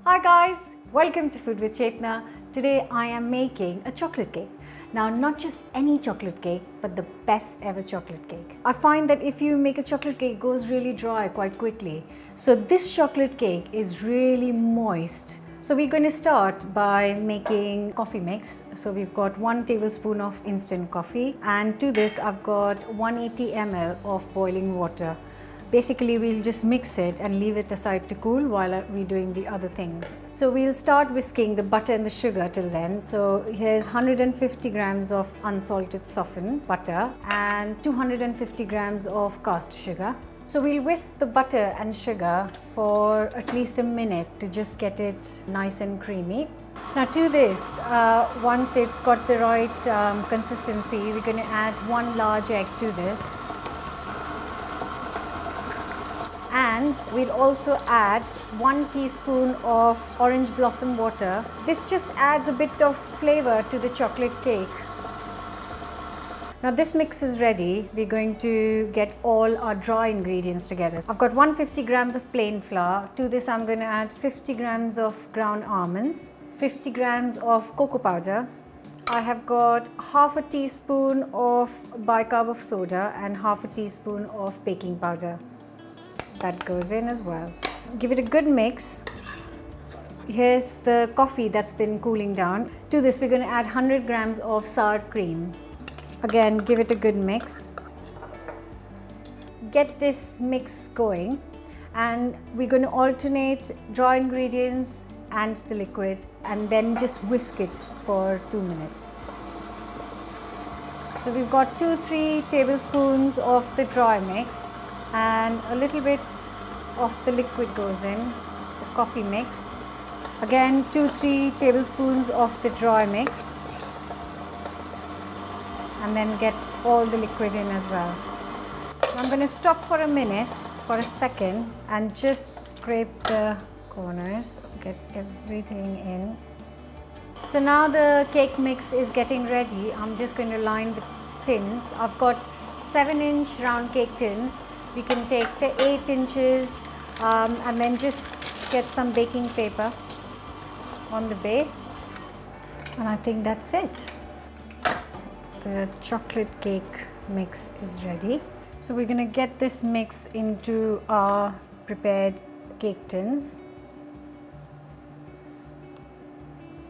Hi guys, welcome to Food with Chetna. Today I am making a chocolate cake. Now not just any chocolate cake, but the best ever chocolate cake. I find that if you make a chocolate cake, it goes really dry quite quickly. So this chocolate cake is really moist. So we're going to start by making coffee mix. So we've got 1 tablespoon of instant coffee, and to this I've got 180 ml of boiling water. Basically, we'll just mix it and leave it aside to cool while we're doing the other things. So we'll start whisking the butter and the sugar till then. So here's 150 grams of unsalted softened butter and 250 grams of caster sugar. So we'll whisk the butter and sugar for at least a minute to just get it nice and creamy. Now to this, once it's got the right consistency, we're going to add 1 large egg to this. And we'll also add 1 teaspoon of orange blossom water. This just adds a bit of flavor to the chocolate cake. Now this mix is ready. We're going to get all our dry ingredients together. I've got 150 grams of plain flour. To this I'm going to add 50 grams of ground almonds, 50 grams of cocoa powder. I have got half a teaspoon of bicarb of soda and half a teaspoon of baking powder. That goes in as well. Give it a good mix. Here's the coffee that's been cooling down. To this we're going to add 100 grams of sour cream. Again, give it a good mix. Get this mix going, and we're going to alternate dry ingredients and the liquid, and then just whisk it for 2 minutes. So we've got 2-3 tablespoons of the dry mix, and a little bit of the liquid goes in, the coffee mix. Again, 2-3 tablespoons of the dry mix, and then get all the liquid in as well. So I'm going to stop for a minute, for a second, and just scrape the corners, get everything in. So now the cake mix is getting ready. I'm just going to line the tins. I've got 7-inch round cake tins. We can take the 8 inches and then just get some baking paper on the base, and I think that's it. The chocolate cake mix is ready. So we're going to get this mix into our prepared cake tins.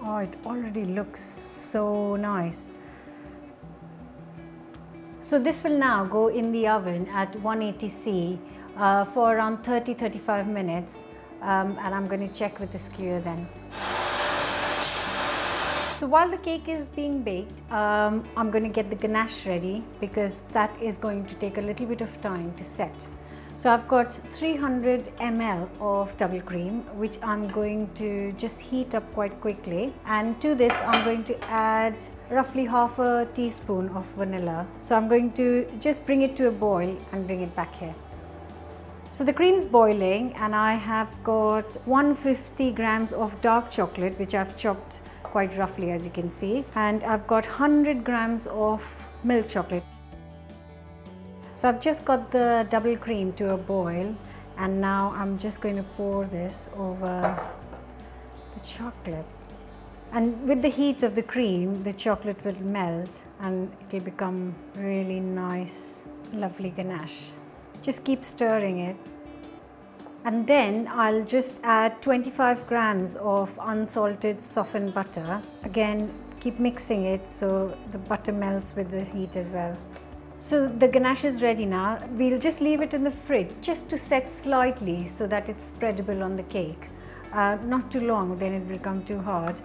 Oh, it already looks so nice. So this will now go in the oven at 180°C for around 30-35 minutes, and I'm going to check with the skewer then. So while the cake is being baked, I'm going to get the ganache ready, because that is going to take a little bit of time to set. So I've got 300 ml of double cream, which I'm going to just heat up quite quickly. And to this I'm going to add roughly half a teaspoon of vanilla. So I'm going to just bring it to a boil and bring it back here. So the cream's boiling, and I have got 150 grams of dark chocolate, which I've chopped quite roughly, as you can see. And I've got 100 grams of milk chocolate. So I've just got the double cream to a boil, and now I'm just going to pour this over the chocolate. And with the heat of the cream, the chocolate will melt and it will become really nice, lovely ganache. Just keep stirring it. And then I'll just add 25 grams of unsalted softened butter. Again, keep mixing it so the butter melts with the heat as well. So the ganache is ready now. We'll just leave it in the fridge just to set slightly so that it's spreadable on the cake. Not too long, then it will become too hard.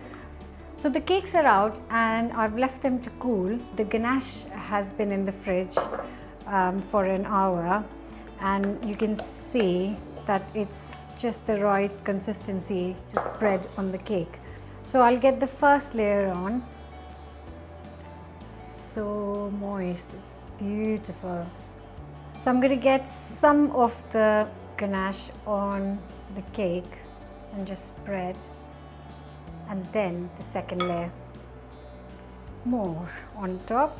So the cakes are out and I've left them to cool. The ganache has been in the fridge for an hour, and you can see that it's just the right consistency to spread on the cake. So I'll get the first layer on. So moist, it's beautiful. So I'm going to get some of the ganache on the cake and just spread, and then the second layer, more on top.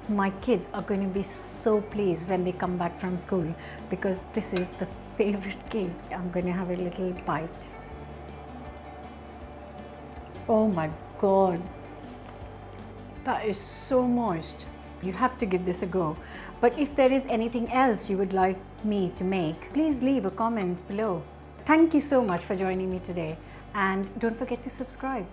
My kids are going to be so pleased when they come back from school, because this is the favorite cake. I'm going to have a little bite. Oh my God, that is so moist. You have to give this a go. But if there is anything else you would like me to make, please leave a comment below. Thank you so much for joining me today, and don't forget to subscribe.